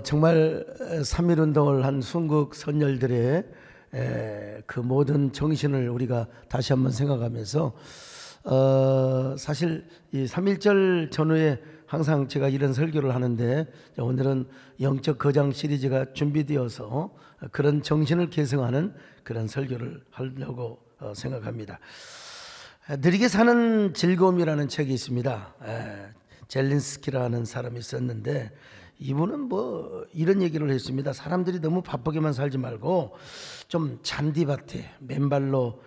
정말 3.1운동을 한 순국 선열들의 그 모든 정신을 우리가 다시 한번 생각하면서 사실 이 3.1절 전후에 항상 제가 이런 설교를 하는데 오늘은 영적 거장 시리즈가 준비되어서 그런 정신을 계승하는 그런 설교를 하려고 생각합니다. 느리게 사는 즐거움이라는 책이 있습니다. 젤린스키라는 사람이 썼는데 이분은 뭐 이런 얘기를 했습니다. 사람들이 너무 바쁘게만 살지 말고 좀 잔디밭에 맨발로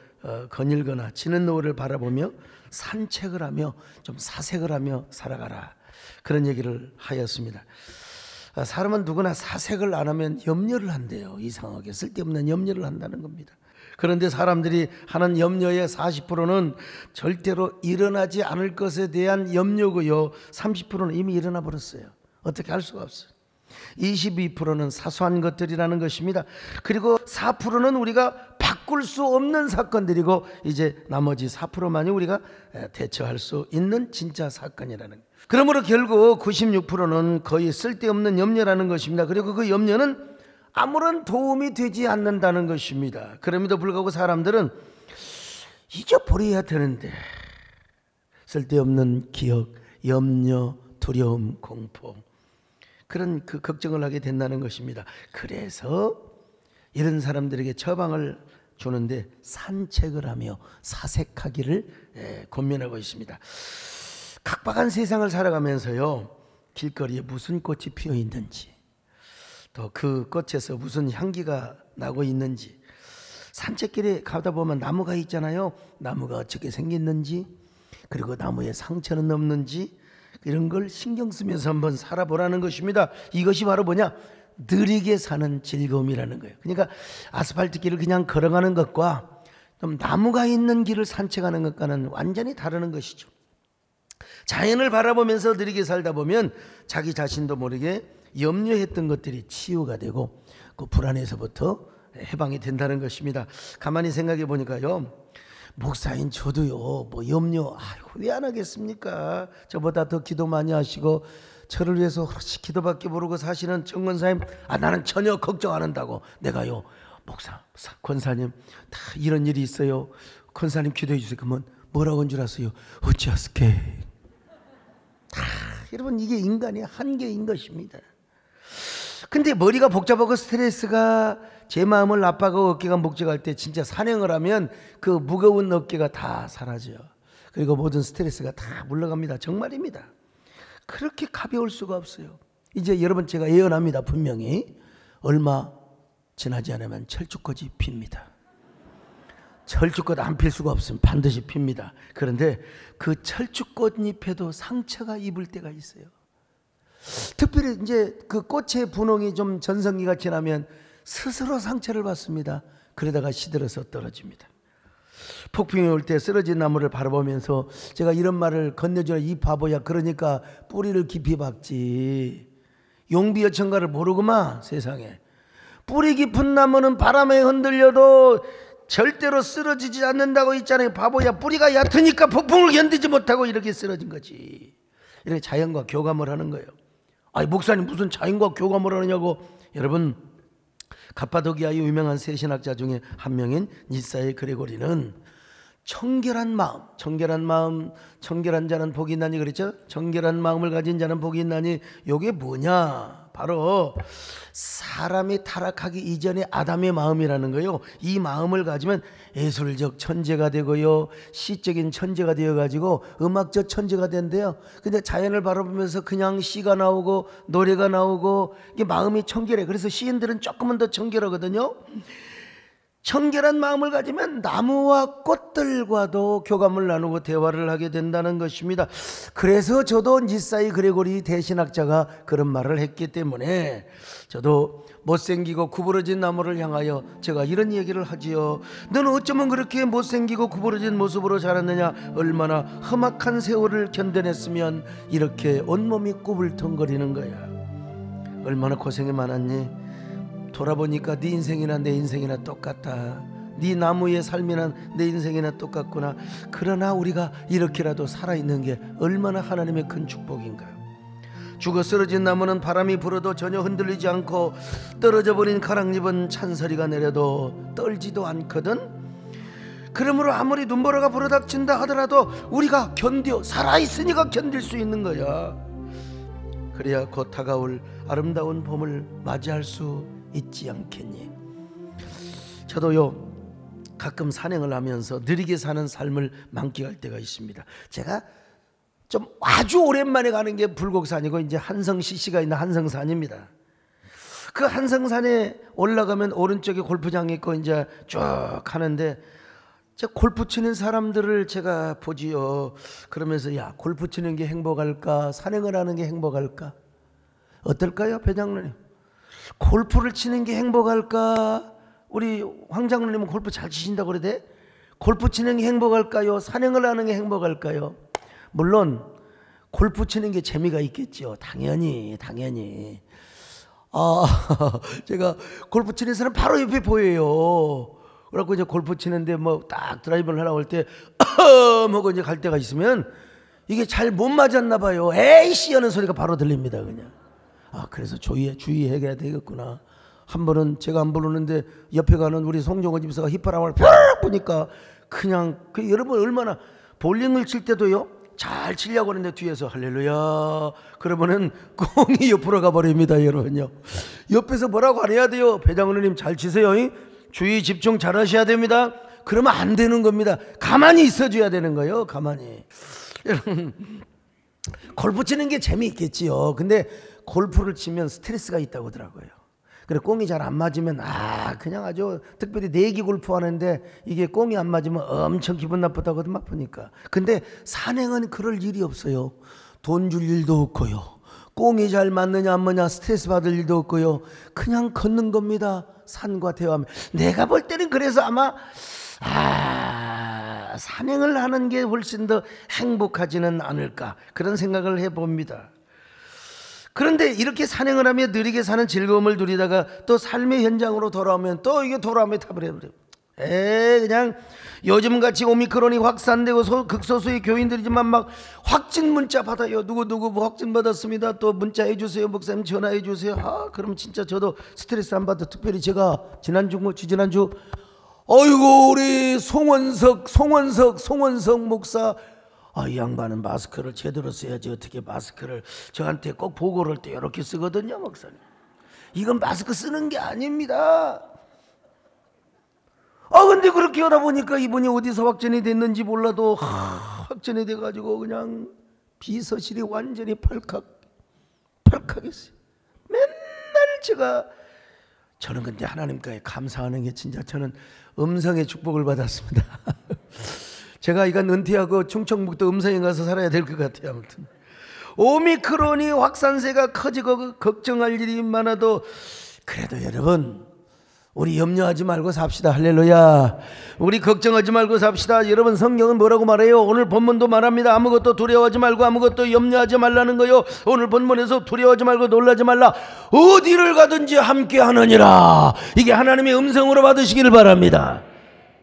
거닐거나 지는 노을을 바라보며 산책을 하며 좀 사색을 하며 살아가라, 그런 얘기를 하였습니다. 사람은 누구나 사색을 안 하면 염려를 한대요. 이상하게 쓸데없는 염려를 한다는 겁니다. 그런데 사람들이 하는 염려의 40%는 절대로 일어나지 않을 것에 대한 염려고요, 30%는 이미 일어나 버렸어요. 어떻게 할 수가 없어요. 22%는 사소한 것들이라는 것입니다. 그리고 4%는 우리가 바꿀 수 없는 사건들이고, 이제 나머지 4%만이 우리가 대처할 수 있는 진짜 사건이라는 거예요. 그러므로 결국 96%는 거의 쓸데없는 염려라는 것입니다. 그리고 그 염려는 아무런 도움이 되지 않는다는 것입니다. 그럼에도 불구하고 사람들은 잊어버려야 되는데 쓸데없는 기억, 염려, 두려움, 공포, 그런 그 걱정을 하게 된다는 것입니다. 그래서 이런 사람들에게 처방을 주는데 산책을 하며 사색하기를 권면하고 있습니다. 각박한 세상을 살아가면서요, 길거리에 무슨 꽃이 피어 있는지, 또 그 꽃에서 무슨 향기가 나고 있는지, 산책길에 가다 보면 나무가 있잖아요. 나무가 어떻게 생겼는지, 그리고 나무에 상처는 없는지, 이런 걸 신경 쓰면서 한번 살아보라는 것입니다. 이것이 바로 뭐냐? 느리게 사는 즐거움이라는 거예요. 그러니까 아스팔트 길을 그냥 걸어가는 것과 좀 나무가 있는 길을 산책하는 것과는 완전히 다르는 것이죠. 자연을 바라보면서 느리게 살다 보면 자기 자신도 모르게 염려했던 것들이 치유가 되고 그 불안에서부터 해방이 된다는 것입니다. 가만히 생각해 보니까요, 목사인 저도요, 뭐 염려 왜 안 하겠습니까? 저보다 더 기도 많이 하시고 저를 위해서 그렇지 기도밖에 모르고 사시는 정권사님, 나는 전혀 걱정 안 한다고. 내가요, 목사, 권사님 다 이런 일이 있어요, 권사님 기도해 주세요. 그러면 뭐라고 한 줄 아세요? 어찌하스케. 여러분, 이게 인간의 한계인 것입니다. 근데 머리가 복잡하고 스트레스가 제 마음을 압박하고 어깨가 묵직할 때 진짜 산행을 하면 그 무거운 어깨가 다 사라져요. 그리고 모든 스트레스가 다 물러갑니다. 정말입니다. 그렇게 가벼울 수가 없어요. 이제 여러분, 제가 예언합니다. 분명히 얼마 지나지 않으면 철쭉꽃이 핍니다. 철쭉꽃 안 필 수가 없으면 반드시 핍니다. 그런데 그 철쭉꽃 잎에도 상처가 입을 때가 있어요. 특별히 이제 그 꽃의 분홍이 좀 전성기가 지나면 스스로 상처를 받습니다. 그러다가 시들어서 떨어집니다. 폭풍이 올 때 쓰러진 나무를 바라보면서 제가 이런 말을 건네주라, 이 바보야, 그러니까 뿌리를 깊이 박지. 용비어천가를 모르구만 세상에. 뿌리 깊은 나무는 바람에 흔들려도 절대로 쓰러지지 않는다고 있잖아요. 바보야, 뿌리가 얕으니까 폭풍을 견디지 못하고 이렇게 쓰러진 거지. 이렇게 자연과 교감을 하는 거예요. 목사님 무슨 자연과 교감을 하느냐고. 여러분, 갑바도기아의 유명한 세신학자 중에 한 명인 니사의 그레고리는 청결한 마음, 청결한 자는 복이 있나니 그랬죠. 청결한 마음을 가진 자는 복이 있나니, 요게 뭐냐? 바로 사람이 타락하기 이전의 아담의 마음이라는 거예요. 이 마음을 가지면 예술적 천재가 되고요, 시적인 천재가 되어가지고 음악적 천재가 된대요. 근데 자연을 바라보면서 그냥 시가 나오고 노래가 나오고, 이게 마음이 청결해. 그래서 시인들은 조금은 더 청결하거든요. 청결한 마음을 가지면 나무와 꽃들과도 교감을 나누고 대화를 하게 된다는 것입니다. 그래서 저도 니사의 그레고리 대신학자가 그런 말을 했기 때문에 저도 못생기고 구부러진 나무를 향하여 제가 이런 얘기를 하지요. 너는 어쩌면 그렇게 못생기고 구부러진 모습으로 자랐느냐? 얼마나 험악한 세월을 견뎌냈으면 이렇게 온몸이 꾸불텅거리는 거야. 얼마나 고생이 많았니? 돌아보니까 네 인생이나 내 인생이나 똑같다. 네 나무의 삶이나 내 인생이나 똑같구나. 그러나 우리가 이렇게라도 살아있는 게 얼마나 하나님의 큰 축복인가요? 죽어 쓰러진 나무는 바람이 불어도 전혀 흔들리지 않고 떨어져 버린 가랑잎은 찬소리가 내려도 떨지도 않거든. 그러므로 아무리 눈보라가 불어닥친다 하더라도 우리가 살아있으니까 견딜 수 있는 거야. 그래야 곧 다가올 아름다운 봄을 맞이할 수 있지 않겠니? 저도요 가끔 산행을 하면서 느리게 사는 삶을 만끽할 때가 있습니다. 제가 좀 아주 오랜만에 가는 게 불곡산이고 이제 한성 CC가 있는 한성산입니다. 그 한성산에 올라가면 오른쪽에 골프장이 있고 이제 쭉 하는데 골프 치는 사람들을 제가 보지요. 그러면서 야, 골프 치는 게 행복할까? 산행을 하는 게 행복할까? 어떨까요, 배장로님? 골프를 치는 게 행복할까? 우리 황 장로님은 골프 잘 치신다고 그러대? 골프 치는 게 행복할까요? 산행을 하는 게 행복할까요? 물론 골프 치는 게 재미가 있겠죠. 당연히. 제가 골프 치는 사람 바로 옆에 보여요. 그래갖고 이제 골프 치는데 뭐 딱 드라이브를 하라고 할 때 하고 이제 갈 때가 있으면 이게 잘 못 맞았나 봐요. 에이씨 하는 소리가 바로 들립니다. 그냥 그래서 주의해야 되겠구나. 한 번은 제가 안 부르는데 옆에 가는 우리 송정호 집사가 휘파람을 팍 보니까 그냥 여러분 얼마나 볼링을 칠 때도요 잘 치려고 하는데 뒤에서 할렐루야 그러면은 공이 옆으로 가버립니다. 여러분요 옆에서 뭐라고 안 해야 돼요. 배장로님 잘 치세요. 주의 집중 잘 하셔야 됩니다. 그러면 안 되는 겁니다. 가만히 있어줘야 되는 거예요. 가만히. 골프 치는 게 재미있겠지요. 근데 골프를 치면 스트레스가 있다고 하더라고요. 그래 공이 잘 안 맞으면 그냥 아주 특별히 내기 골프 하는데 이게 공이 안 맞으면 엄청 기분 나쁘다고 막 보니까. 근데 산행은 그럴 일이 없어요. 돈 줄 일도 없고요. 공이 잘 맞느냐 안 맞느냐 스트레스 받을 일도 없고요. 그냥 걷는 겁니다. 산과 대화하면. 내가 볼 때는 그래서 아마 산행을 하는 게 훨씬 더 행복하지는 않을까 그런 생각을 해봅니다. 그런데 이렇게 산행을 하며 느리게 사는 즐거움을 누리다가 또 삶의 현장으로 돌아오면 또 이게 돌아오면 탑을 해버려요. 그냥 요즘같이 오미크론이 확산되고 극소수의 교인들이지만 막 확진 문자 받아요. 누구 뭐 확진 받았습니다. 또 문자 해주세요. 목사님 전화해 주세요. 그럼 진짜 저도 스트레스 안 받아. 특별히 제가 지난주 어이구 우리 송원석 목사 이 양반은 마스크를 제대로 써야지 어떻게 마스크를 저한테 꼭 보고를 할 때 이렇게 쓰거든요. 목사님 이건 마스크 쓰는 게 아닙니다. 근데 그렇게 하다 보니까 이분이 어디서 확진이 됐는지 몰라도 확진이 돼가지고 그냥 비서실이 완전히 팔칵했어요. 맨날 저는 근데 하나님께 감사하는 게 진짜 저는 음성의 축복을 받았습니다. 제가 이건 은퇴하고 충청북도 음성에 가서 살아야 될 것 같아요. 아무튼 오미크론이 확산세가 커지고 걱정할 일이 많아도 그래도 여러분 우리 염려하지 말고 삽시다. 할렐루야. 우리 걱정하지 말고 삽시다. 여러분 성경은 뭐라고 말해요? 오늘 본문도 말합니다. 아무것도 두려워하지 말고 아무것도 염려하지 말라는 거요. 오늘 본문에서 두려워하지 말고 놀라지 말라. 어디를 가든지 함께 하느니라. 이게 하나님의 음성으로 받으시기를 바랍니다.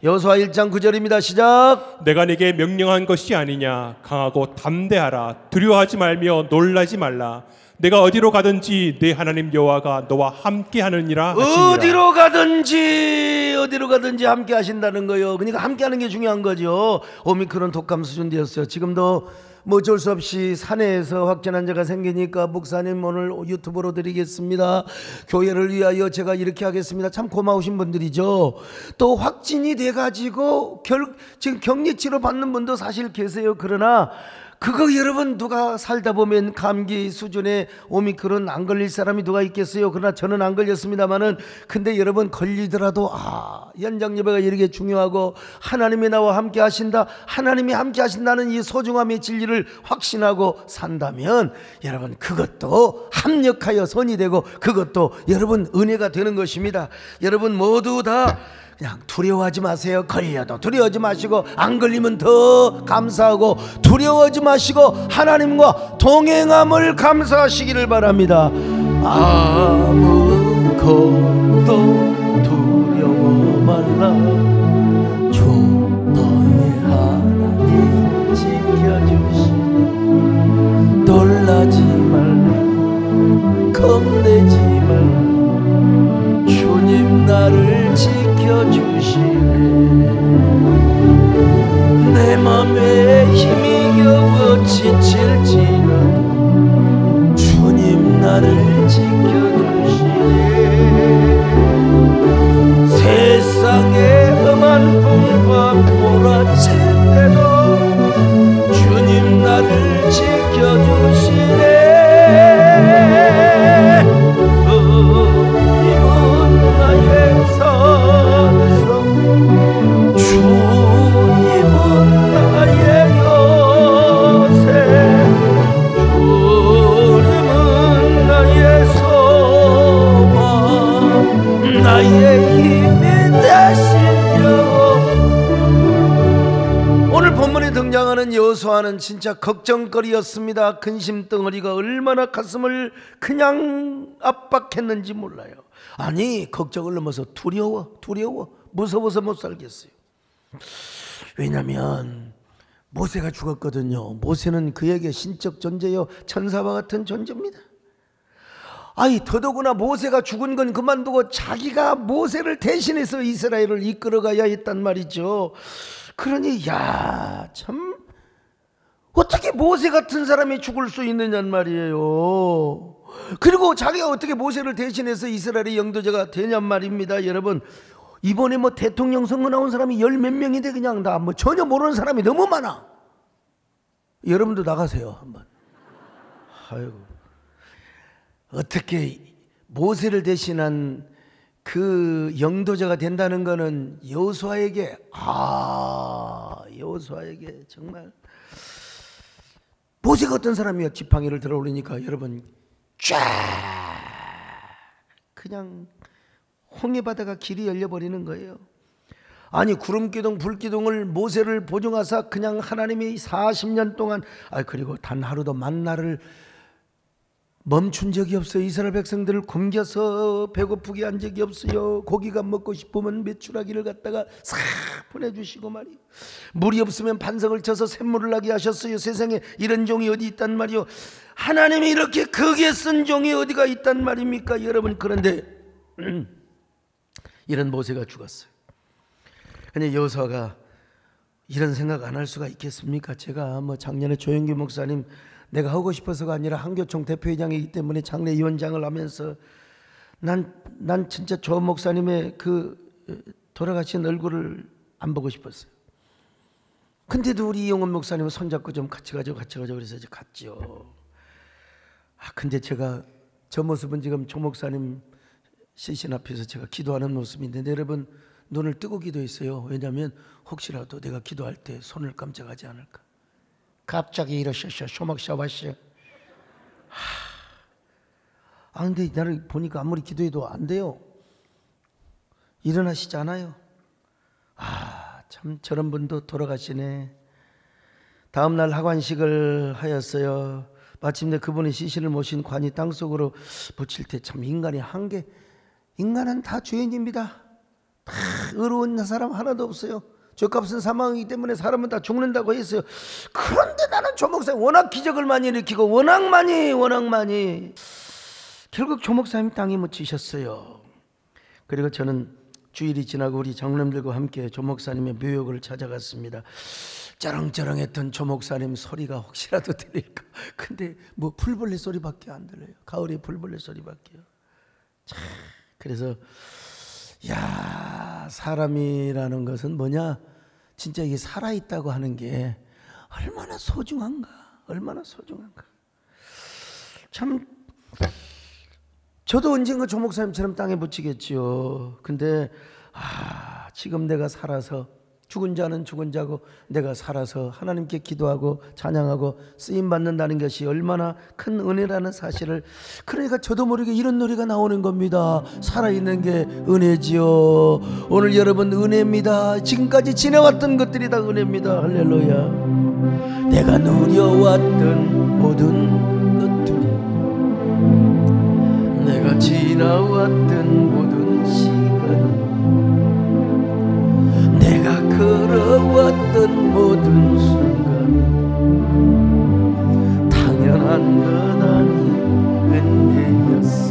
여호수아 1장 9절입니다. 시작. 내가 네게 명령한 것이 아니냐. 강하고 담대하라. 두려워하지 말며 놀라지 말라. 내가 어디로 가든지 내 하나님 여호와가 너와 함께 하느니라 하시니라. 어디로 가든지 함께 하신다는 거예요. 그러니까 함께 하는 게 중요한 거죠. 오미크론 독감 수준 되었어요. 지금도 뭐 어쩔 수 없이 사내에서 확진 환자가 생기니까 목사님 오늘 유튜브로 드리겠습니다. 교회를 위하여 제가 이렇게 하겠습니다. 참 고마우신 분들이죠. 또 확진이 돼가지고 지금 격리치료 받는 분도 사실 계세요. 그러나 그거 여러분 누가 살다 보면 감기 수준의 오미크론 안 걸릴 사람이 누가 있겠어요. 그러나 저는 안 걸렸습니다만은 근데 여러분 걸리더라도 연장 예배가 이렇게 중요하고 하나님이 나와 함께 하신다. 하나님이 함께 하신다는 이 소중함의 진리를 확신하고 산다면 여러분 그것도 합력하여 선이 되고 그것도 여러분 은혜가 되는 것입니다. 여러분 모두 다 그냥 두려워하지 마세요. 걸려도 두려워하지 마시고 안 걸리면 더 감사하고 두려워하지 마시고 하나님과 동행함을 감사하시기를 바랍니다. 아무것도 두려워 말라. 주 너의 하나님 지켜주시. 놀라지 말라. 겁내지만 주님 나를 지켜주시네. 내 맘에 힘이 겨워 지칠지라도 주님 나를 지켜주시네. 세상에 험한 풍파 몰아칠 때도 주님 나를 지켜주시네. 주님은 나의 산성, 주님은 나의 요새, 주님은 나의 소망, 나의 힘이 되신 여호와. 오늘 본문에 등장하는 여호수아는 진짜 걱정거리였습니다. 근심 덩어리가 얼마나 가슴을 그냥 압박했는지 몰라요. 아니, 걱정을 넘어서 두려워 무서워서 못 살겠어요. 왜냐하면 모세가 죽었거든요. 모세는 그에게 신적 존재요, 천사와 같은 존재입니다. 아니, 더더구나 모세가 죽은 건 그만두고 자기가 모세를 대신해서 이스라엘을 이끌어가야 했단 말이죠. 그러니 참 어떻게 모세 같은 사람이 죽을 수 있느냐는 말이에요. 그리고 자기가 어떻게 모세를 대신해서 이스라엘의 영도자가 되냔 말입니다. 여러분, 이번에 뭐 대통령 선거 나온 사람이 열 몇 명인데 그냥 다 뭐 전혀 모르는 사람이 너무 많아. 여러분도 나가세요 한번. 아이고, 어떻게 모세를 대신한 그 영도자가 된다는 것은 여호수아에게 정말 모세가 어떤 사람이야. 지팡이를 들어 올리니까 여러분 쫙 그냥 홍해 바다가 길이 열려버리는 거예요. 아니, 구름기둥 불기둥을 모세를 보증하사 그냥 하나님이 40년 동안 그리고 단 하루도 만나를 멈춘 적이 없어요. 이스라엘 백성들을 굶겨서 배고프게 한 적이 없어요. 고기가 먹고 싶으면 메추라기를 갖다가 싹 보내주시고 말이요. 물이 없으면 반석을 쳐서 샘물을 나게 하셨어요. 세상에 이런 종이 어디 있단 말이요. 하나님이 이렇게 크게 쓴 종이 어디가 있단 말입니까 여러분. 그런데 이런 모세가 죽었어요. 근데 여호수아가 이런 생각 안 할 수가 있겠습니까? 제가 뭐 작년에 조영규 목사님 내가 하고 싶어서가 아니라 한교총 대표회장이기 때문에 장례위원장을 하면서 난 진짜 조 목사님의 그 돌아가신 얼굴을 안 보고 싶었어요. 근데도 우리 이용원 목사님은 손잡고 좀 같이 가죠 그래서 이제 갔죠. 근데 제가 저 모습은 지금 조 목사님 시신 앞에서 제가 기도하는 모습인데 여러분 눈을 뜨고 기도했어요. 왜냐하면 혹시라도 내가 기도할 때 손을 깜짝하지 않을까. 갑자기 일어서셔 쇼막샤와셔. 근데 나를 보니까 아무리 기도해도 안 돼요. 일어나시지 않아요. 참 저런 분도 돌아가시네. 다음날 하관식을 하였어요. 마침내 그분의 시신을 모신 관이 땅속으로 붙일 때 참 인간의 한계. 인간은 다 죄인입니다. 다 의로운 사람 하나도 없어요. 죄값은 사망이기 때문에 사람은 다 죽는다고 했어요. 그런데 나는 조 목사님 워낙 기적을 많이 일으키고 워낙 많이 결국 조 목사님 땅에 묻히셨어요. 그리고 저는 주일이 지나고 우리 장로님들과 함께 조 목사님의 묘역을 찾아갔습니다. 쩌렁쩌렁했던 조 목사님 소리가 혹시라도 들릴까. 근데 뭐 풀벌레 소리밖에 안 들려요. 가을에 풀벌레 소리밖에요. 그래서 사람이라는 것은 뭐냐, 진짜 이게 살아있다고 하는 게 얼마나 소중한가. 참 저도 언젠가 조 목사님처럼 땅에 묻히겠지요. 근데 지금 내가 살아서, 죽은 자는 죽은 자고 내가 살아서 하나님께 기도하고 찬양하고 쓰임받는다는 것이 얼마나 큰 은혜라는 사실을, 그러니까 저도 모르게 이런 노래가 나오는 겁니다. 살아있는 게 은혜지요. 오늘 여러분 은혜입니다. 지금까지 지나왔던 것들이 다 은혜입니다. 할렐루야. 내가 누려왔던 모든 것들이, 내가 지나왔던 모든 시간, 내가 걸어왔던 모든 순간, 당연한 건 아닌 은혜였어.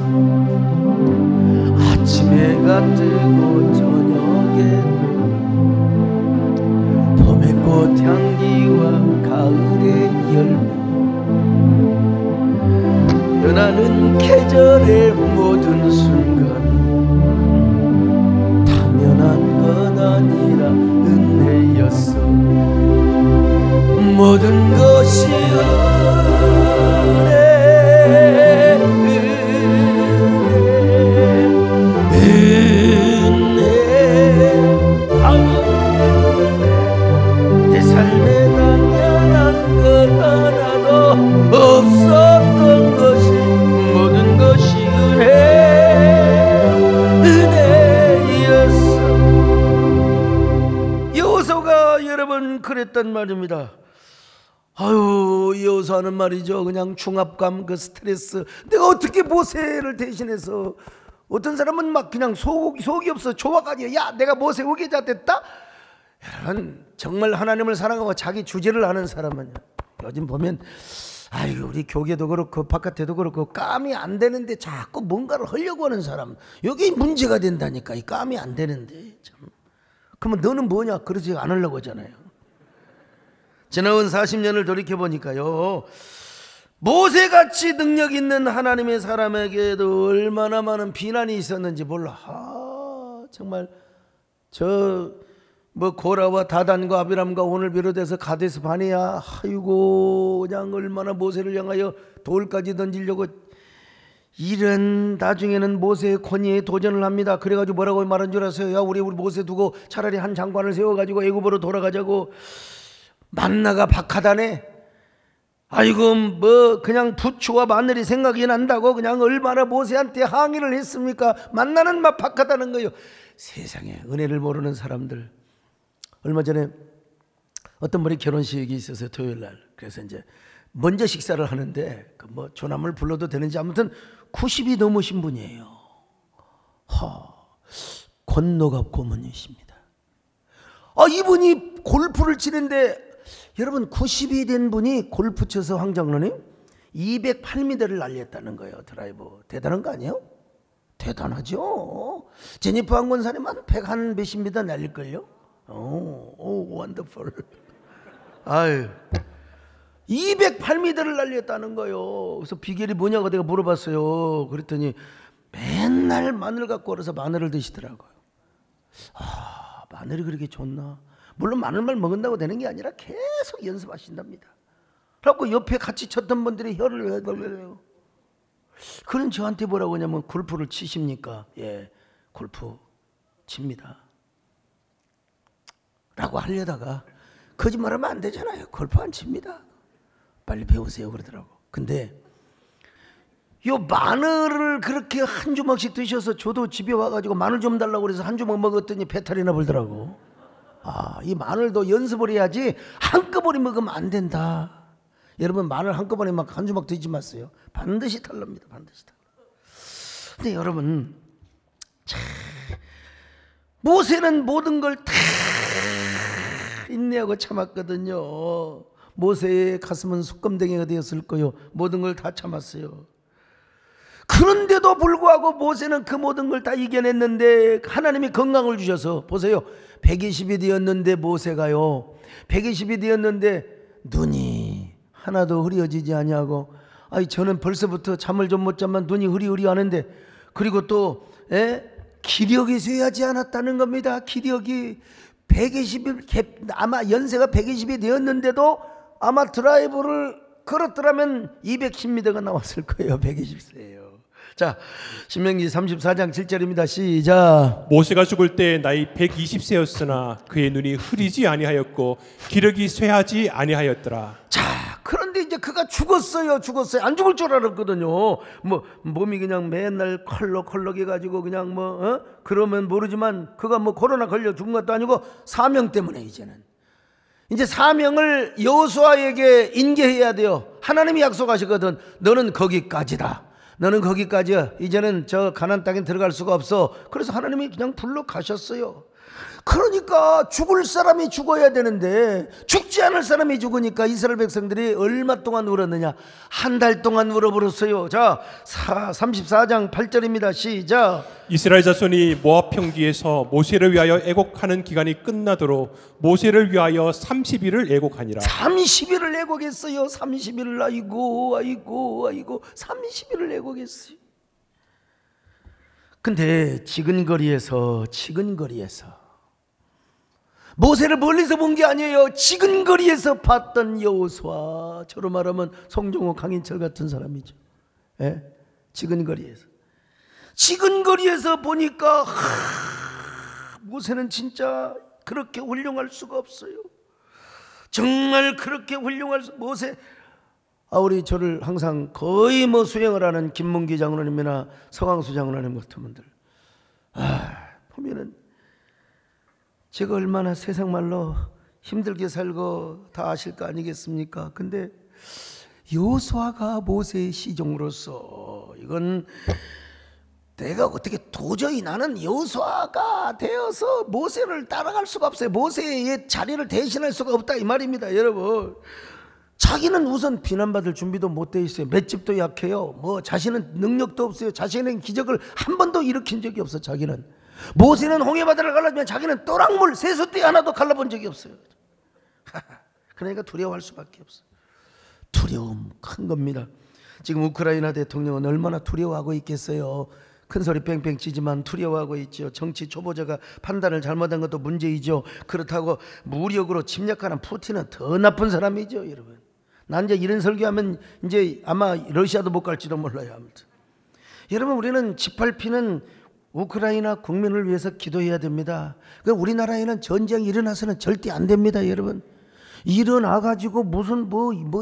해가 뜨고 저녁에는 봄의 꽃향기와 가을의 열매 변하는 계절의 모든 순간이 당연한 것 아니라 은혜였어. 모든 것이 은혜 내 삶에 당연한 것 하나도 없었던 것이 모든 것이 은혜였어. 여호수아가 여러분 그랬단 말입니다. 아유, 여호수아 하는 말이죠. 그냥 중압감, 그 스트레스. 내가 어떻게 모세를 대신해서, 어떤 사람은 막 그냥 속이 없어 좋아가지고 야 내가 모세 후계자 됐다. 여러분 정말 하나님을 사랑하고 자기 주제를 아는 사람은 요즘 보면 아이고 우리 교계도 그렇고 바깥에도 그렇고 감이 안 되는데 자꾸 뭔가를 하려고 하는 사람, 여기 문제가 된다니까. 이 감이 안 되는데 참. 그러면 너는 뭐냐? 그러지 않으려고 하잖아요. 지나온 40년을 돌이켜보니까요, 모세같이 능력 있는 하나님의 사람에게도 얼마나 많은 비난이 있었는지 몰라. 정말 고라와 다단과 아비람과 오늘 비롯해서 가데스 바네아, 아이고 그냥 얼마나 모세를 향하여 돌까지 던지려고. 이런 나중에는 모세의 권위에 도전을 합니다. 그래가지고 뭐라고 말한 줄 아세요? 야 우리 모세 두고 차라리 한 장관을 세워가지고 애굽으로 돌아가자고. 만나가 박하다네. 아이고 뭐 그냥 부추와 마늘이 생각이 난다고 그냥 얼마나 모세한테 항의를 했습니까? 만나는 막 박하다는 거예요. 세상에 은혜를 모르는 사람들. 얼마 전에 어떤 분이 결혼식이 있어서 토요일날, 그래서 이제 먼저 식사를 하는데 그 뭐 조남을 불러도 되는지 아무튼 90이 넘으신 분이에요. 권노갑 고문이십니다. 이분이 골프를 치는데, 여러분 90이 된 분이 골프 쳐서 황장로님 208m를 날렸다는 거예요. 드라이브. 대단한 거 아니에요? 대단하죠. 제니퍼 한권사님은 100 몇십 미터 날릴걸요. 오 원더풀. 아유 208m를 날렸다는 거예요. 그래서 비결이 뭐냐고 내가 물어봤어요. 그랬더니 맨날 마늘 갖고 와서 마늘을 드시더라고요. 마늘이 그렇게 좋나? 물론 마늘만 먹는다고 되는 게 아니라 계속 연습하신답니다. 그래갖고 옆에 같이 쳤던 분들이 혀를 내요. 그런 저한테 뭐라고 하냐면 골프를 치십니까? 예, 골프 칩니다 라고 하려다가 거짓말하면 안 되잖아요. 골프 안 칩니다. 빨리 배우세요 그러더라고. 근데 요 마늘을 그렇게 한 주먹씩 드셔서 저도 집에 와가지고 마늘 좀 달라고 그래서 한 주먹 먹었더니 배탈이 나버리더라고. 이 마늘도 연습을 해야지 한꺼번에 먹으면 안 된다. 여러분 마늘 한꺼번에 막 한 주먹 드시지 마세요. 반드시 탈납니다. 반드시 탈. 근데 여러분 모세는 모든 걸 다 인내하고 참았거든요. 모세의 가슴은 숯검댕이가 되었을 거요. 모든 걸 다 참았어요. 그런데도 불구하고 모세는 그 모든 걸 다 이겨냈는데 하나님이 건강을 주셔서, 보세요, 120이 되었는데 모세가요 120이 되었는데 눈이 하나도 흐려지지 아니하고, 저는 벌써부터 잠을 좀 못 자면 눈이 흐리흐리 하는데, 그리고 또 기력이 쇠하지 않았다는 겁니다. 기력이 120이, 아마 연세가 120이 되었는데도 아마 드라이브를 걸었더라면 210m가 나왔을 거예요. 120세예요. 자, 신명기 34장 7절입니다. 시작. 모세가 죽을 때 나이 120세였으나 그의 눈이 흐리지 아니하였고 기력이 쇠하지 아니하였더라. 자, 그런데 이제 그가 죽었어요. 안 죽을 줄 알았거든요. 몸이 그냥 맨날 컬럭해가지고 그냥 그러면 모르지만 그가 코로나 걸려 죽은 것도 아니고 사명 때문에 이제 사명을 여호수아에게 인계해야 돼요. 하나님이 약속하시거든. 너는 거기까지다. 너는 거기까지야. 이제는 저 가나안 땅에 들어갈 수가 없어. 그래서 하나님이 그냥 불러 가셨어요. 그러니까 죽을 사람이 죽어야 되는데 죽지 않을 사람이 죽으니까 이스라엘 백성들이 얼마 동안 울었느냐? 한 달 동안 울어버렸어요. 자, 34장 8절입니다. 시작. 이스라엘 자손이 모압 평지에서 모세를 위하여 애곡하는 기간이 끝나도록 모세를 위하여 30일을 애곡하니라. 30일을 애곡했어요. 30일을 아이고 30일을 애곡했어요. 근데 지근거리에서 모세를 멀리서 본 게 아니에요. 지근거리에서 봤던 여호수아, 저로 말하면 송정호, 강인철 같은 사람이죠. 예? 지근거리에서 보니까 모세는 진짜 그렇게 훌륭할 수가 없어요. 정말 그렇게 훌륭할 모세. 우리 저를 항상 거의 수행을 하는 김문기 장로님이나 서강수 장로님 같은 분들 보면은 제가 얼마나 세상 말로 힘들게 살고 다 아실 거 아니겠습니까? 근데 여호수아가 모세의 시종으로서 이건 내가 어떻게 도저히 나는 여호수아가 되어서 모세를 따라갈 수가 없어요. 모세의 자리를 대신할 수가 없다 이 말입니다. 여러분, 자기는 우선 비난받을 준비도 못 돼 있어요. 맷집도 약해요. 자신은 능력도 없어요. 자신은 기적을 한 번도 일으킨 적이 없어. 자기는 모세는 홍해바다를 갈라면 자기는 또랑물 세숫대 하나도 갈라본 적이 없어요. 그러니까 두려워할 수밖에 없어요. 두려움 큰 겁니다. 지금 우크라이나 대통령은 얼마나 두려워하고 있겠어요. 큰소리 뺑뺑 치지만 두려워하고 있죠. 정치 초보자가 판단을 잘못한 것도 문제이죠. 그렇다고 무력으로 침략하는 푸틴은 더 나쁜 사람이죠. 여러분, 난 이제 이런 설교하면 이제 아마 러시아도 못 갈지도 몰라요. 아무튼 여러분, 우리는 짓밟히는 우크라이나 국민을 위해서 기도해야 됩니다. 우리나라에는 전쟁이 일어나서는 절대 안 됩니다. 여러분, 일어나가지고 무슨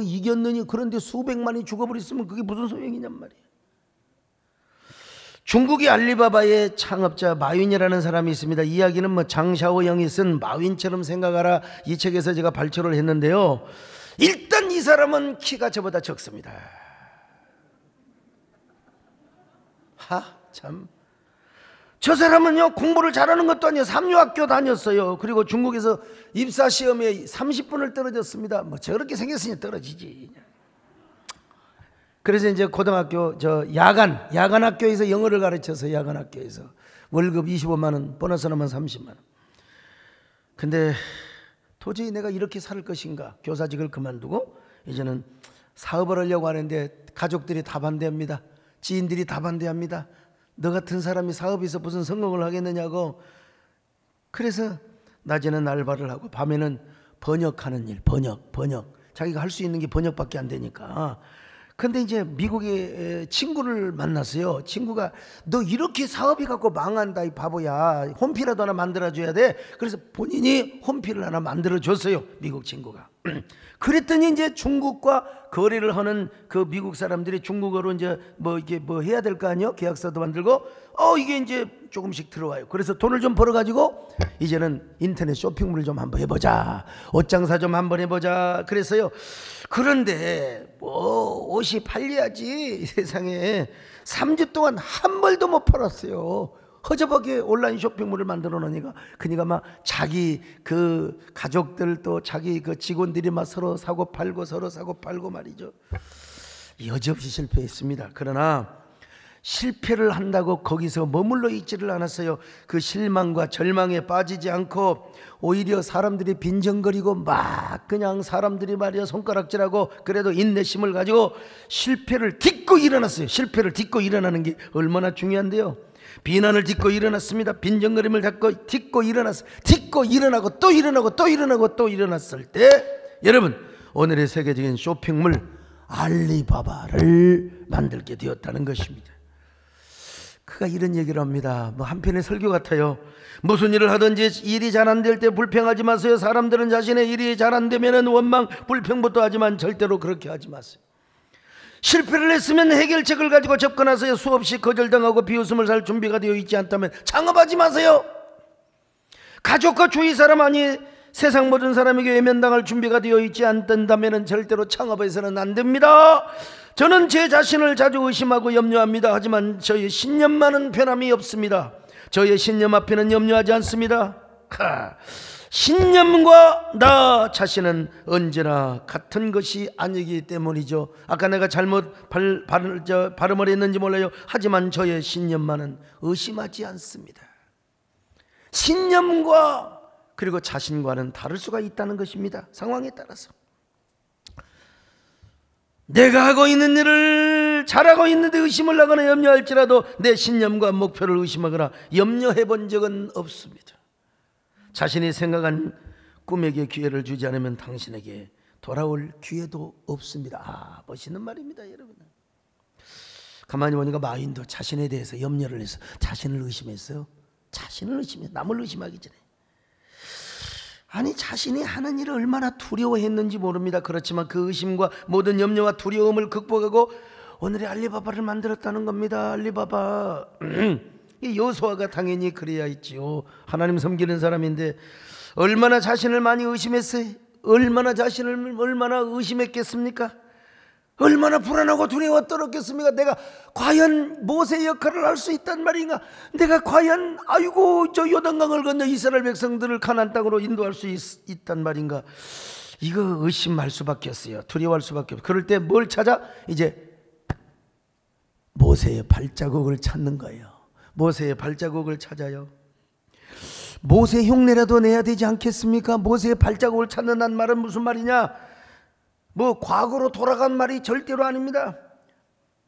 이겼느니 그런데 수백만이 죽어버렸으면 그게 무슨 소용이냔 말이에요. 중국의 알리바바의 창업자 마윈이라는 사람이 있습니다. 이야기는 장샤오영이 쓴 마윈처럼 생각하라 이 책에서 제가 발표를 했는데요. 일단 이 사람은 키가 저보다 적습니다. 참. 저 사람은요, 공부를 잘하는 것도 아니에요. 삼류학교 다녔어요. 그리고 중국에서 입사시험에 30분을 떨어졌습니다. 저렇게 생겼으니 떨어지지. 그래서 이제 고등학교 야간 학교에서 영어를 가르쳐서 야간 학교에서 월급 25만 원, 보너스 하나만 30만 원. 근데 도저히 내가 이렇게 살 것인가? 교사직을 그만두고 이제는 사업을 하려고 하는데 가족들이 다 반대합니다. 지인들이 다 반대합니다. 너 같은 사람이 사업에서 무슨 성공을 하겠느냐고. 그래서 낮에는 알바를 하고 밤에는 번역하는 일, 번역. 자기가 할 수 있는 게 번역밖에 안 되니까. 근데 이제 미국의 친구를 만났어요. 친구가 너 이렇게 사업해갖고 망한다 이 바보야. 홈피라도 하나 만들어줘야 돼. 그래서 본인이 홈피를 하나 만들어줬어요. 미국 친구가. 그랬더니 이제 중국과 거래를 하는 그 미국 사람들이 중국어로 이제 이게 해야 될 거 아니요? 계약서도 만들고 이게 이제 조금씩 들어와요. 그래서 돈을 좀 벌어가지고 이제는 인터넷 쇼핑몰을 좀 한번 해보자. 옷장사 좀 한번 해보자. 그래서요. 그런데 옷이 팔려야지. 세상에 3주 동안 한 벌도 못 팔았어요. 허접하게 온라인 쇼핑몰을 만들어 놓으니까 그니까 막 자기 그 가족들 또 자기 그 직원들이 막 서로 사고 팔고 말이죠. 여지없이 실패했습니다. 그러나 실패를 한다고 거기서 머물러 있지를 않았어요. 그 실망과 절망에 빠지지 않고 오히려 사람들이 빈정거리고 막 그냥 사람들이 말이야 손가락질하고 그래도 인내심을 가지고 실패를 딛고 일어났어요. 실패를 딛고 일어나는 게 얼마나 중요한데요. 비난을 딛고 일어났습니다. 빈정거림을 딛고 일어났어요. 딛고 일어나고 또 일어났을 때 여러분, 오늘의 세계적인 쇼핑몰 알리바바를 만들게 되었다는 것입니다. 그가 이런 얘기를 합니다. 한편의 설교 같아요. 무슨 일을 하든지 일이 잘 안 될 때 불평하지 마세요. 사람들은 자신의 일이 잘 안 되면 원망 불평부터 하지만 절대로 그렇게 하지 마세요. 실패를 했으면 해결책을 가지고 접근하세요. 수없이 거절당하고 비웃음을 살 준비가 되어 있지 않다면 창업하지 마세요. 가족과 주위 사람 아니 세상 모든 사람에게 외면당할 준비가 되어 있지 않는다면 절대로 창업해서는 안 됩니다. 저는 제 자신을 자주 의심하고 염려합니다. 하지만 저의 신념만은 변함이 없습니다. 저의 신념 앞에는 염려하지 않습니다. 신념과 나 자신은 언제나 같은 것이 아니기 때문이죠. 아까 내가 잘못 발음을 했는지 몰라요. 하지만 저의 신념만은 의심하지 않습니다. 신념과 그리고 자신과는 다를 수가 있다는 것입니다. 상황에 따라서. 내가 하고 있는 일을 잘하고 있는데 의심을 하거나 염려할지라도 내 신념과 목표를 의심하거나 염려해 본 적은 없습니다. 자신이 생각한 꿈에게 기회를 주지 않으면 당신에게 돌아올 기회도 없습니다. 멋있는 말입니다, 여러분. 가만히 보니까 마윈도 자신에 대해서 염려를 해서 자신을 의심했어요. 자신을 의심해, 남을 의심하기 전에. 아니, 자신이 하는 일을 얼마나 두려워했는지 모릅니다. 그렇지만 그 의심과 모든 염려와 두려움을 극복하고 오늘의 알리바바를 만들었다는 겁니다. 알리바바. 이 여호수아가 당연히 그래야 있지요. 하나님 섬기는 사람인데 얼마나 자신을 많이 의심했어요. 얼마나 자신을 얼마나 의심했겠습니까? 얼마나 불안하고 두려워 떨었겠습니까? 내가 과연 모세의 역할을 할 수 있단 말인가? 내가 과연 아이고 저 요단강을 건너 이스라엘 백성들을 가나안 땅으로 인도할 수 있단 말인가? 이거 의심할 수밖에 없어요. 두려워할 수밖에 없어요. 그럴 때 뭘 찾아? 이제 모세의 발자국을 찾는 거예요. 모세의 발자국을 찾아요. 모세 흉내라도 내야 되지 않겠습니까? 모세의 발자국을 찾는다는 말은 무슨 말이냐? 뭐 과거로 돌아간 말이 절대로 아닙니다.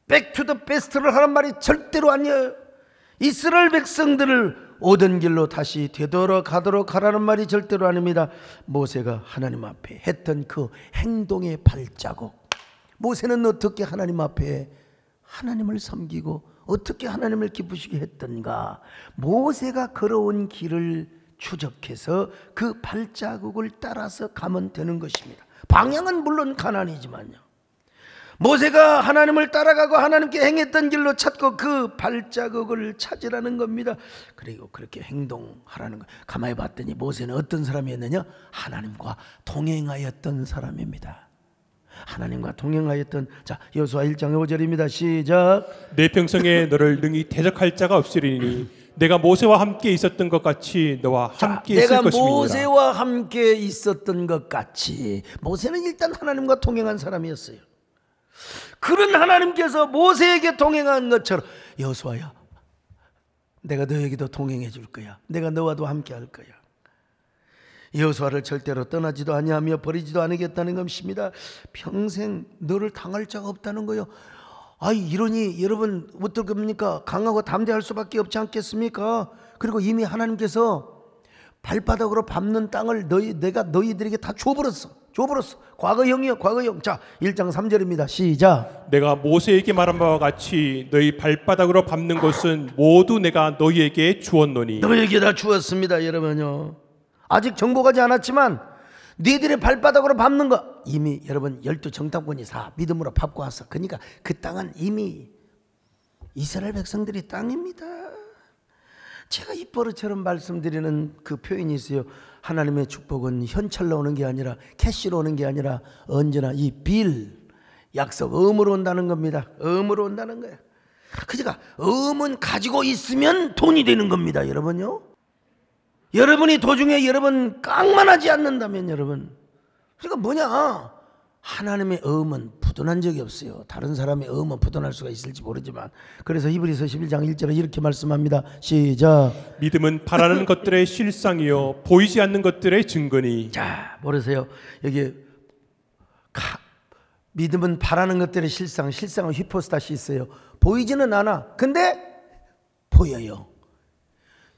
백투더 베스트를 하는 말이 절대로 아니에요. 이스라엘 백성들을 오던 길로 다시 되돌아가도록 하라는 말이 절대로 아닙니다. 모세가 하나님 앞에 했던 그 행동의 발자국. 모세는 어떻게 하나님 앞에 하나님을 섬기고 어떻게 하나님을 기쁘시게 했던가. 모세가 걸어온 길을 추적해서 그 발자국을 따라서 가면 되는 것입니다. 방향은 물론 가나안이지만요. 모세가 하나님을 따라가고 하나님께 행했던 길로 찾고 그 발자국을 찾으라는 겁니다. 그리고 그렇게 행동하라는 거. 가만히 봤더니 모세는 어떤 사람이었느냐? 하나님과 동행하였던 사람입니다. 하나님과 동행하였던. 자, 여호수아 1장 5절입니다. 시작. 내 평생에 너를 능히 대적할 자가 없으리니 내가 모세와 함께 있었던 것 같이 너와 함께 있을 것입니다. 내가 모세와 함께 있었던 것 같이. 모세는 일단 하나님과 동행한 사람이었어요. 그런 하나님께서 모세에게 동행한 것처럼 여호수아야, 내가 너에게도 동행해 줄 거야. 내가 너와도 함께 할 거야. 여호수아를 절대로 떠나지도 아니하며 버리지도 않겠다는 것입니다. 평생 너를 당할 자가 없다는 거예요. 이러니 여러분 어떨 겁니까? 강하고 담대할 수밖에 없지 않겠습니까? 그리고 이미 하나님께서 발바닥으로 밟는 땅을 내가 너희들에게 다 줘버렸어. 과거형이요, 과거형. 자, 1장 3절입니다. 시작. 내가 모세에게 말한 바와 같이 너희 발바닥으로 밟는 것은 모두 내가 너희에게 주었노니. 너희에게 다 주었습니다, 여러분요. 아직 정복하지 않았지만 너희들의 발바닥으로 밟는 거 이미 여러분 12정탐꾼이 다 믿음으로 밟고 왔어. 그러니까 그 땅은 이미 이스라엘 백성들의 땅입니다. 제가 입버릇처럼 말씀드리는 그 표현이 있어요. 하나님의 축복은 현찰로 오는 게 아니라 캐시로 오는 게 아니라 언제나 이 빌, 약속, 음으로 온다는 겁니다. 음으로 온다는 거예요. 그러니까 음은 가지고 있으면 돈이 되는 겁니다, 여러분요. 여러분이 도중에 여러분 깡만하지 않는다면 여러분, 그러니까 뭐냐, 하나님의 음은 부도난 적이 없어요. 다른 사람의 음은 부도날 수가 있을지 모르지만, 그래서 히브리서 11장 1절에 이렇게 말씀합니다. 시작. 믿음은 바라는 것들의 실상이요 보이지 않는 것들의 증거니. 자, 모르세요? 여기 믿음은 바라는 것들의 실상, 실상은 히포스타시 있어요. 보이지는 않아. 근데 보여요.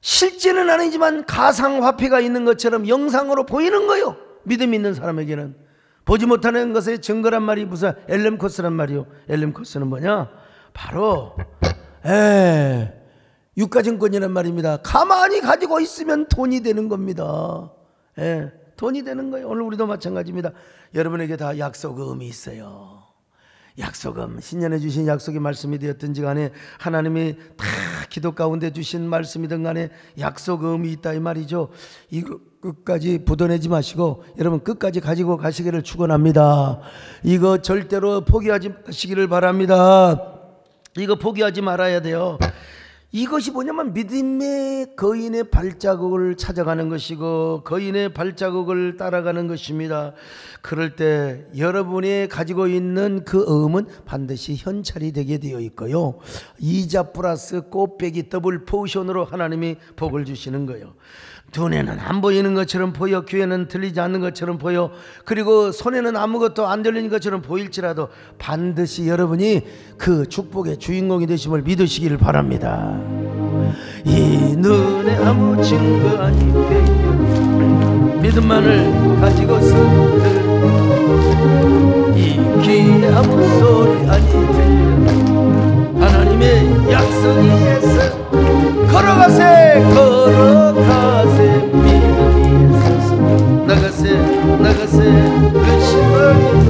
실제는 아니지만 가상화폐가 있는 것처럼 영상으로 보이는 거예요. 믿음 있는 사람에게는. 보지 못하는 것의 증거란 말이 무슨 엘렘코스란 말이요. 엘렘코스는 뭐냐? 바로 유가증권이란 말입니다. 가만히 가지고 있으면 돈이 되는 겁니다. 돈이 되는 거예요. 오늘 우리도 마찬가지입니다. 여러분에게 다 약속음이 있어요. 약속음, 신년에 주신 약속의 말씀이 되었든지 간에 하나님이 다 기도 가운데 주신 말씀이든 간에 약속음이 있다 이 말이죠. 이거 끝까지 부도내지 마시고 여러분 끝까지 가지고 가시기를 축원합니다. 이거 절대로 포기하지 마시기를 바랍니다. 이거 포기하지 말아야 돼요. 이것이 뭐냐면 믿음의 거인의 발자국을 찾아가는 것이고 거인의 발자국을 따라가는 것입니다. 그럴 때 여러분이 가지고 있는 그 어음은 반드시 현찰이 되게 되어 있고요, 이자 플러스 꽃배기 더블 포션으로 하나님이 복을 주시는 거예요. 눈에는 안 보이는 것처럼 보여, 귀에는 들리지 않는 것처럼 보여, 그리고 손에는 아무것도 안 들리는 것처럼 보일지라도 반드시 여러분이 그 축복의 주인공이 되심을 믿으시기를 바랍니다. 이 눈에 아무 증거 아니 베이어 믿음만을 가지고서 이 귀에 아무 소리 아니 들려 하나님의 약속이 있어 걸어가세 걸어가세 믿음 위에 서서 나가세 나가세 의심하기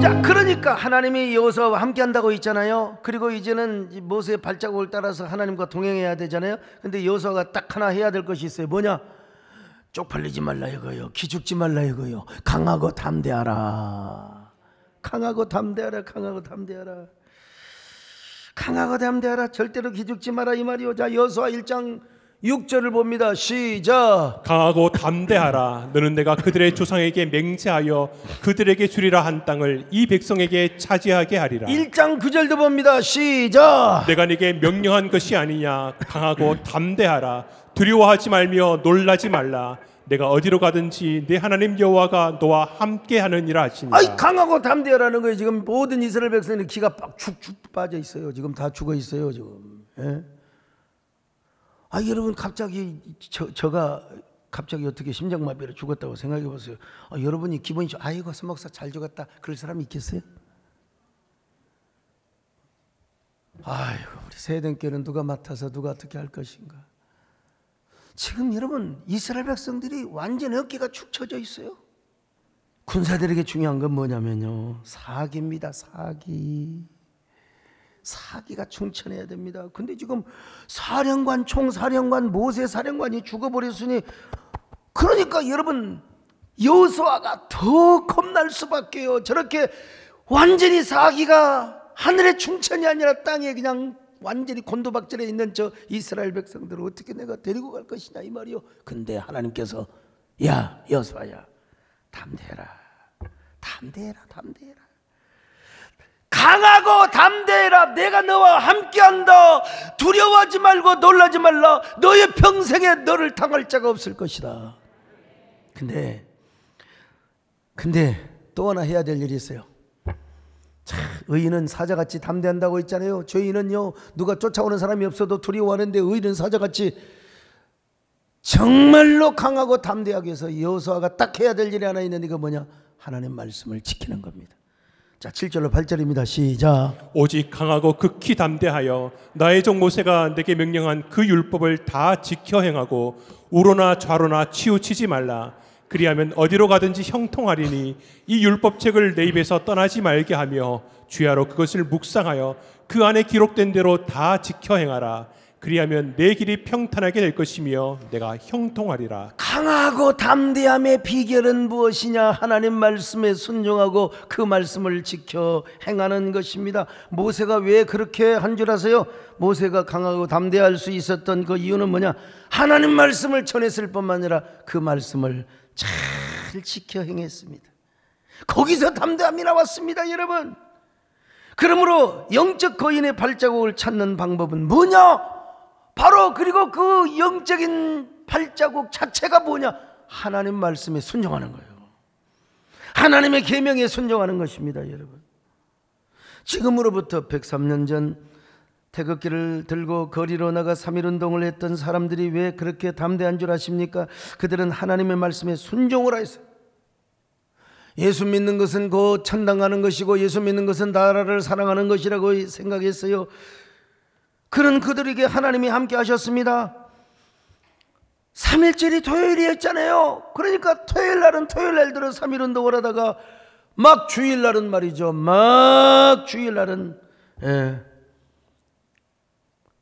자, 그러니까 하나님이 여호수아와 함께 한다고 있잖아요. 그리고 이제는 모세의 발자국을 따라서 하나님과 동행해야 되잖아요. 근데 여호수아가 딱 하나 해야 될 것이 있어요. 뭐냐? 쪽팔리지 말라 이거요, 기죽지 말라 이거요, 강하고 담대하라. 강하고 담대하라. 강하고 담대하라. 강하고 담대하라. 절대로 기죽지 마라 이 말이요. 자, 여호수아 1장 6절을 봅니다. 시작. 강하고 담대하라. 너는 내가 그들의 조상에게 맹세하여 그들에게 주리라 한 땅을 이 백성에게 차지하게 하리라. 1장 9절도 봅니다. 시작. 내가 네게 명령한 것이 아니냐. 강하고 담대하라. 두려워하지 말며 놀라지 말라. 내가 어디로 가든지 내 하나님 여호와가 너와 함께 하느니라 하시니라. 아이, 강하고 담대하라는 거예요. 지금 모든 이스라엘 백성들이 기가 빡 축축 빠져 있어요. 지금 다 죽어 있어요 지금. 예? 아, 여러분 갑자기 저가 갑자기 어떻게 심장마비로 죽었다고 생각해 보세요. 여러분이 기분이 아이고 서목사 잘 죽었다 그럴 사람이 있겠어요? 아이고 우리 세대교는 누가 맡아서 누가 어떻게 할 것인가. 지금 여러분 이스라엘 백성들이 완전히 어깨가 축 처져 있어요. 군사들에게 중요한 건 뭐냐면요, 사기입니다. 사기가 충천해야 됩니다. 근데 지금 사령관, 총사령관, 모세 사령관이 죽어버렸으니, 그러니까 여러분 여호수아가 더 겁날 수밖에요. 저렇게 완전히 사기가 하늘의 충천이 아니라 땅에 그냥 완전히 곤두박질해 있는 저 이스라엘 백성들을 어떻게 내가 데리고 갈 것이냐 이 말이요. 근데 하나님께서 야 여호수아야 담대해라. 강하고 담대해라. 내가 너와 함께한다. 두려워하지 말고 놀라지 말라. 너의 평생에 너를 당할 자가 없을 것이다. 근데 또 하나 해야 될 일이 있어요. 자, 의인은 사자같이 담대한다고 했잖아요. 죄인은요 누가 쫓아오는 사람이 없어도 두려워하는데 의인은 사자같이 정말로 강하고 담대하게 해서 여호수아가 딱 해야 될 일이 하나 있는데 그게 뭐냐? 하나님 말씀을 지키는 겁니다. 자, 7절로 8절입니다. 시작. 오직 강하고 극히 담대하여 나의 종 모세가 내게 명령한 그 율법을 다 지켜 행하고 우로나 좌로나 치우치지 말라. 그리하면 어디로 가든지 형통하리니 이 율법책을 내 입에서 떠나지 말게 하며 주야로 그것을 묵상하여 그 안에 기록된 대로 다 지켜 행하라. 그리하면 내 길이 평탄하게 될 것이며 내가 형통하리라. 강하고 담대함의 비결은 무엇이냐? 하나님 말씀에 순종하고 그 말씀을 지켜 행하는 것입니다. 모세가 왜 그렇게 한 줄 아세요? 모세가 강하고 담대할 수 있었던 그 이유는 뭐냐? 하나님 말씀을 전했을 뿐만 아니라 그 말씀을 잘 지켜 행했습니다. 거기서 담대함이 나왔습니다, 여러분. 그러므로 영적 거인의 발자국을 찾는 방법은 뭐냐? 바로 그리고 그 영적인 발자국 자체가 뭐냐? 하나님 말씀에 순종하는 거예요. 하나님의 계명에 순종하는 것입니다, 여러분. 지금으로부터 103년 전 태극기를 들고 거리로 나가 3.1운동을 했던 사람들이 왜 그렇게 담대한 줄 아십니까? 그들은 하나님의 말씀에 순종을 했어요. 예수 믿는 것은 곧 천당 가는 것이고 예수 믿는 것은 나라를 사랑하는 것이라고 생각했어요. 그런 그들에게 하나님이 함께 하셨습니다. 3.1절이 토요일이었잖아요. 그러니까 토요일날은 토요일날들은 3.1운동을 하다가 막 주일날은 말이죠, 막 주일날은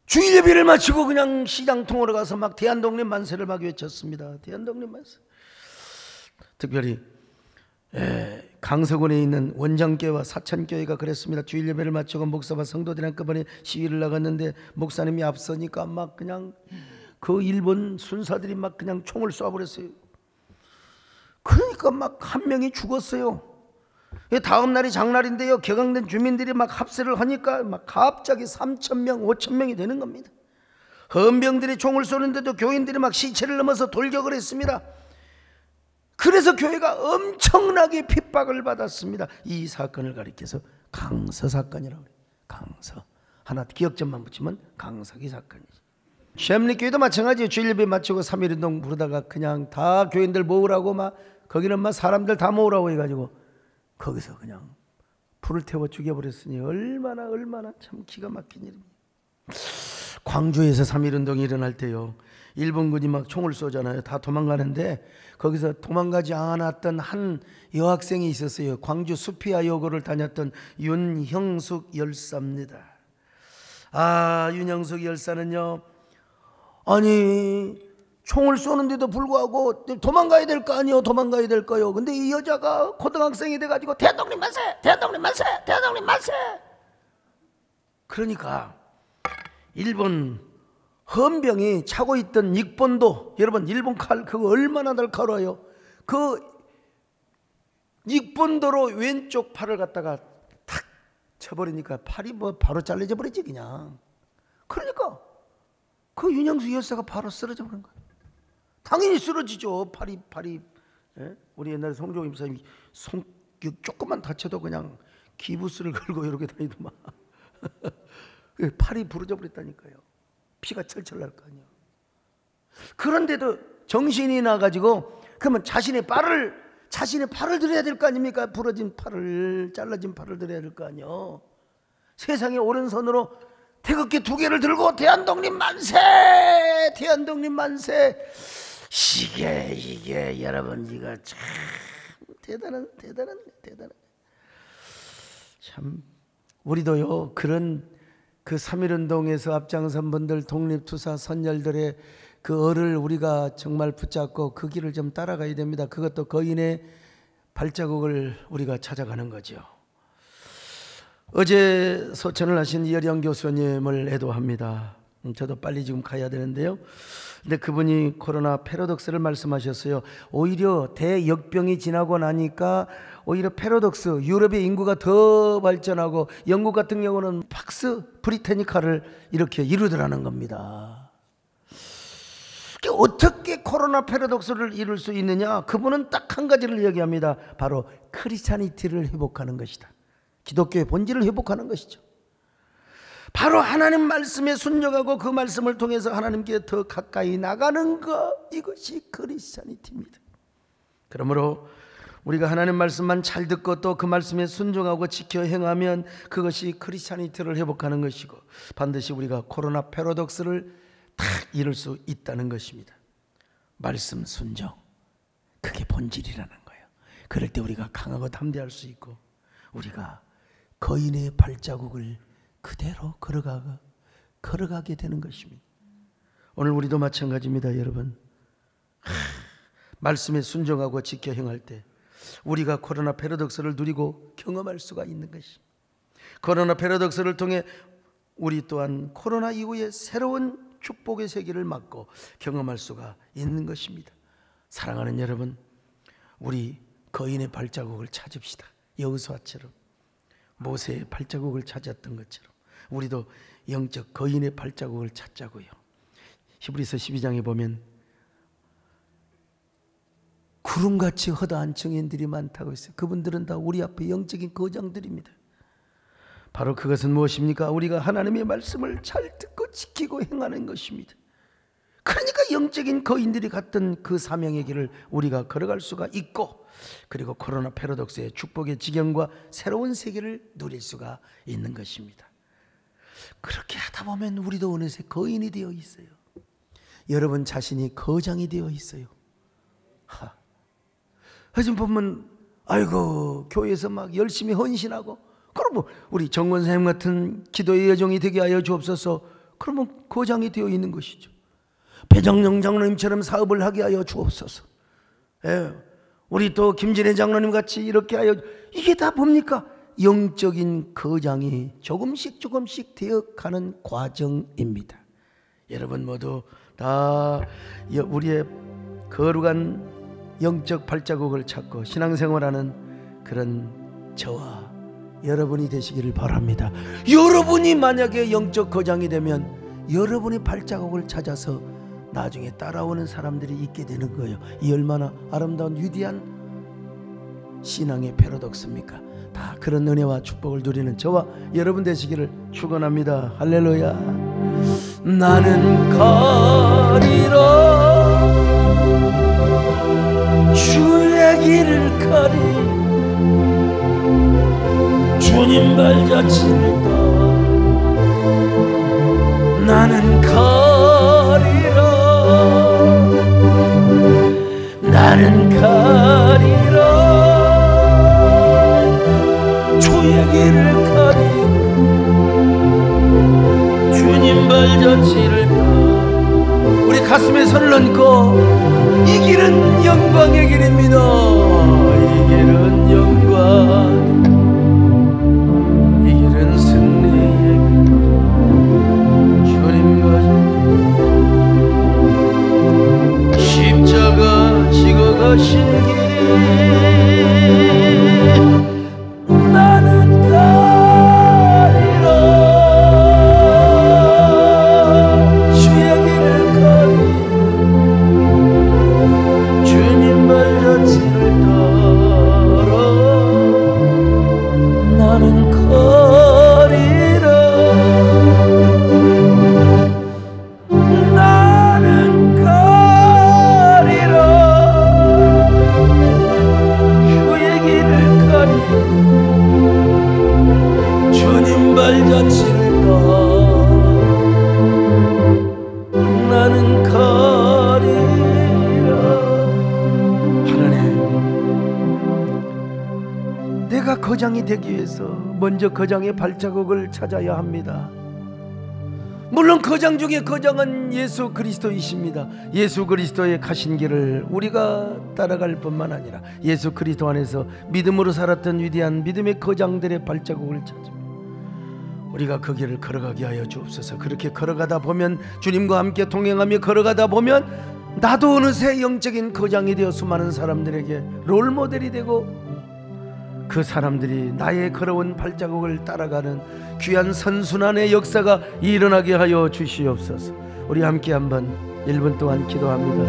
주일 예배를 마치고 그냥 시장통으로 가서 막 대한독립 만세를 막 외쳤습니다. 대한독립 만세. 특별히 강서군에 있는 원장교회와 사천교회가 그랬습니다. 주일 예배를 마치고 목사와 성도들이 한꺼번에 시위를 나갔는데 목사님이 앞서니까 막 그냥 그 일본 순사들이 막 그냥 총을 쏴버렸어요. 그러니까 막 한 명이 죽었어요. 다음 날이 장날인데요, 격앙된 주민들이 막 합세를 하니까 막 갑자기 3,000명, 5,000명이 되는 겁니다. 헌병들이 총을 쏘는데도 교인들이 막 시체를 넘어서 돌격을 했습니다. 그래서 교회가 엄청나게 핍박을 받았습니다. 이 사건을 가리켜서 강서 사건이라고 해요. 강서. 하나 기억점만 붙이면 강서기 사건이죠. 샘리교회도 마찬가지예요. 주일 예배 마치고 3.1운동 부르다가 그냥 다 교인들 모으라고 막 거기는 막 사람들 다 모으라고 해가지고 거기서 그냥 불을 태워 죽여버렸으니 얼마나 참 기가 막힌 일입니다. 광주에서 3.1운동이 일어날 때요, 일본군이 막 총을 쏘잖아요. 다 도망가는데 거기서 도망가지 않았던 한 여학생이 있었어요. 광주 수피아 여고를 다녔던 윤형숙 열사입니다. 윤형숙 열사는요, 아니 총을 쏘는데도 불구하고 도망가야 될 거 아니에요. 도망가야 될 거요. 근데 이 여자가 고등학생이 돼가지고 대통령 만세! 대통령 만세! 대통령 만세! 그러니까 일본 헌병이 차고 있던 익본도, 여러분 일본 칼 그거 얼마나 날카로워요. 그 익본도로 왼쪽 팔을 갖다가 탁 쳐버리니까 팔이 뭐 바로 잘려져 버리지 그냥. 그러니까 그 윤영수 열사가 바로 쓰러져 버린 거예요. 당연히 쓰러지죠. 팔이 예? 우리 옛날에 송종임 목사님이 손 조금만 다쳐도 그냥 기부스를 걸고 이렇게 다니더만 팔이 부러져 버렸다니까요. 피가 철철 날 거 아니에요. 그런데도 정신이 나가지고 그러면 자신의 팔을 드려야 될 거 아닙니까? 부러진 팔을, 잘라진 팔을 드려야 될 거 아니에요. 세상에 오른손으로 태극기 2개를 들고 대한독립 만세! 대한독립 만세! 이게 여러분 이거 참 대단한 참. 우리도요 그런 그 3.1운동에서 앞장선 분들, 독립투사 선열들의 그 얼을 우리가 정말 붙잡고 그 길을 좀 따라가야 됩니다. 그것도 거인의 발자국을 우리가 찾아가는 거죠. 어제 소천을 하신 이어령 교수님을 애도합니다. 저도 빨리 지금 가야 되는데요. 근데 그분이 코로나 패러독스를 말씀하셨어요. 오히려 대역병이 지나고 나니까 오히려 패러독스, 유럽의 인구가 더 발전하고 영국 같은 경우는 팍스 브리테니카를 이렇게 이루더라는 겁니다. 어떻게 코로나 패러독스를 이룰 수 있느냐? 그분은 딱 한 가지를 얘기합니다. 바로 크리스찬이티를 회복하는 것이다. 기독교의 본질을 회복하는 것이죠. 바로 하나님 말씀에 순종하고 그 말씀을 통해서 하나님께 더 가까이 나가는 것, 이것이 크리스찬이티입니다. 그러므로 우리가 하나님 말씀만 잘 듣고 또 그 말씀에 순종하고 지켜 행하면 그것이 크리스찬이티를 회복하는 것이고 반드시 우리가 코로나 패러독스를 다 이룰 수 있다는 것입니다. 말씀 순종, 그게 본질이라는 거예요. 그럴 때 우리가 강하고 담대할 수 있고 우리가 거인의 발자국을 그대로 걸어가게 되는 것입니다. 오늘 우리도 마찬가지입니다. 여러분, 말씀에 순종하고 지켜 행할 때 우리가 코로나 패러독스를 누리고 경험할 수가 있는 것입니다. 코로나 패러독스를 통해 우리 또한 코로나 이후에 새로운 축복의 세계를 맞고 경험할 수가 있는 것입니다. 사랑하는 여러분, 우리 거인의 발자국을 찾읍시다. 여호수아처럼, 모세의 발자국을 찾았던 것처럼 우리도 영적 거인의 발자국을 찾자고요. 히브리서 12장에 보면 구름같이 허다한 증인들이 많다고 했어요. 그분들은 다 우리 앞에 영적인 거장들입니다. 바로 그것은 무엇입니까? 우리가 하나님의 말씀을 잘 듣고 지키고 행하는 것입니다. 그러니까 영적인 거인들이 갔던 그 사명의 길을 우리가 걸어갈 수가 있고, 그리고 코로나 패러독스의 축복의 지경과 새로운 세계를 누릴 수가 있는 것입니다. 그렇게 하다 보면 우리도 어느새 거인이 되어 있어요. 여러분 자신이 거장이 되어 있어요. 요즘 보면 아이고 교회에서 막 열심히 헌신하고, 그러면 우리 정권 선생님 같은 기도의 여정이 되게 하여 주옵소서. 그러면 거장이 되어 있는 것이죠. 배정영 장로님처럼 사업을 하게 하여 주옵소서. 예. 우리 또 김진애 장로님 같이 이렇게 하여, 이게 다 뭡니까? 영적인 거장이 조금씩 조금씩 되어가는 과정입니다. 여러분 모두 다 우리의 거룩한 영적 발자국을 찾고 신앙생활하는 그런 저와 여러분이 되시기를 바랍니다. 여러분이 만약에 영적 거장이 되면 여러분의 발자국을 찾아서 나중에 따라오는 사람들이 있게 되는 거예요. 이 얼마나 아름다운 위대한 신앙의 패러독스입니까? 다 그런 은혜와 축복을 누리는 저와 여러분 되시기를 축원합니다. 할렐루야. 나는 가리라 주의 길을 가리 주님 발자취를 따 나는 가리라 나는 가리라 주의 길을 가리 주님 발자취를 따 우리 가슴에 손을 얹고 이 길은 영광의 길입니다. 이 길은 영광 이 길은 승리의 길 주님과 십자가 지고 가신 길 나는 가리라 주의 길을 가리 주님 발자취를 따라 나는 가리라 나는 가리라 주의 길을 가리 주님 발자취를 따라 나는 가리라. 하나님, 내가 거장이 되기 위해서 먼저 거장의 발자국을 찾아야 합니다. 물론 거장 중에 거장은 예수 그리스도이십니다. 예수 그리스도의 가신 길을 우리가 따라갈 뿐만 아니라 예수 그리스도 안에서 믿음으로 살았던 위대한 믿음의 거장들의 발자국을 찾으며 우리가 그 길을 걸어가게 하여 주옵소서. 그렇게 걸어가다 보면 주님과 함께 동행하며 걸어가다 보면 나도 어느새 영적인 거장이 되어 수많은 사람들에게 롤모델이 되고 그 사람들이 나의 걸어온 발자국을 따라가는 귀한 선순환의 역사가 일어나게 하여 주시옵소서. 우리 함께 한번 1분 동안 기도합니다.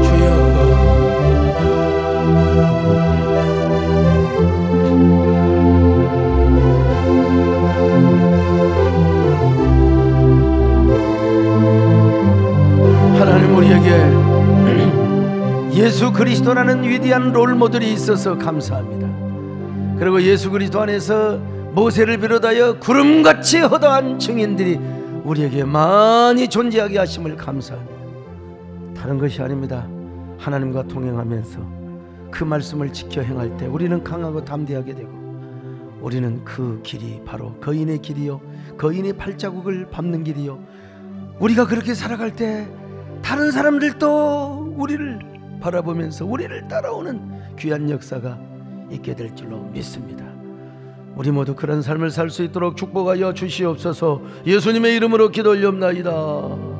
주여, 하나님 우리에게 예수 그리스도라는 위대한 롤모델이 있어서 감사합니다. 그리고 예수 그리스도 안에서 모세를 비롯하여 구름같이 허다한 증인들이 우리에게 많이 존재하게 하심을 감사합니다. 다른 것이 아닙니다. 하나님과 동행하면서 그 말씀을 지켜 행할 때 우리는 강하고 담대하게 되고 우리는 그 길이 바로 거인의 길이요 거인의 발자국을 밟는 길이요 우리가 그렇게 살아갈 때 다른 사람들도 우리를 바라보면서 우리를 따라오는 귀한 역사가 있게 될 줄로 믿습니다. 우리 모두 그런 삶을 살 수 있도록 축복하여 주시옵소서. 예수님의 이름으로 기도 올리옵나이다.